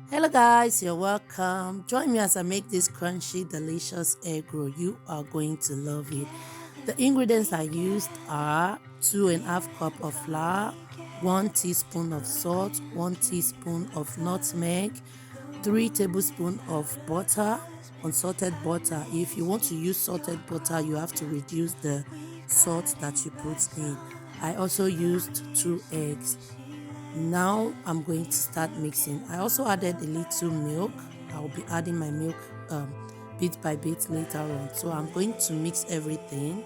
Hello guys, you're welcome. Join me as I make this crunchy, delicious egg roll. You are going to love it. The ingredients I used are 2.5 cup of flour, 1 teaspoon of salt, 1 teaspoon of nutmeg, 3 tablespoons of butter, unsalted butter. If you want to use salted butter, you have to reduce the salt that you put in. I also used 2 eggs. Now I'm going to start mixing. I also added a little milk. I'll be adding my milk bit by bit later on. So I'm going to mix everything.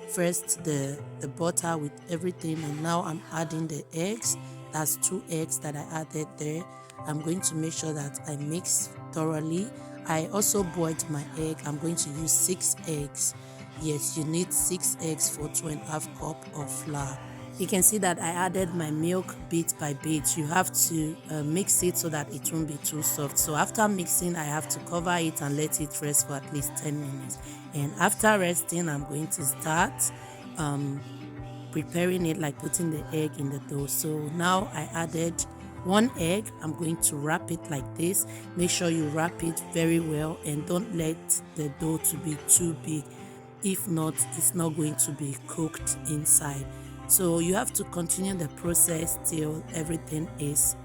First the butter with everything, and now I'm adding the eggs. That's 2 eggs that I added there. I'm going to make sure that I mix thoroughly. I also boiled my egg. I'm going to use 6 eggs. Yes, you need 6 eggs for 2.5 cup of flour. You can see that I added my milk bit by bit. You have to mix it so that it won't be too soft. So after mixing, I have to cover it and let it rest for at least 10 minutes. And after resting, I'm going to start preparing it, like putting the egg in the dough. So now I added 1 egg. I'm going to wrap it like this. Make sure you wrap it very well and don't let the dough to be too big. If not, it's not going to be cooked inside. So you have to continue the process till everything is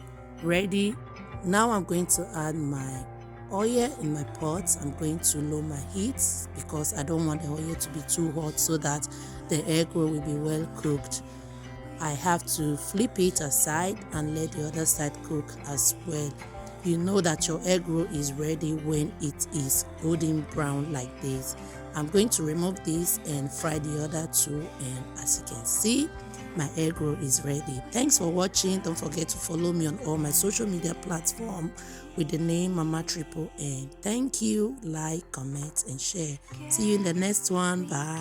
ready. Now I'm going to add my oil in my pot. I'm going to lower my heat because I don't want the oil to be too hot so that the egg roll will be well cooked. I have to flip it aside and let the other side cook as well. You know that your egg roll is ready when it is golden brown like this. I'm going to remove this and fry the other two, and as you can see, my egg roll is ready. Thanks for watching. Don't forget to follow me on all my social media platforms with the name Mama Triple N. Thank you. Like, comment and share. See you in the next one. Bye.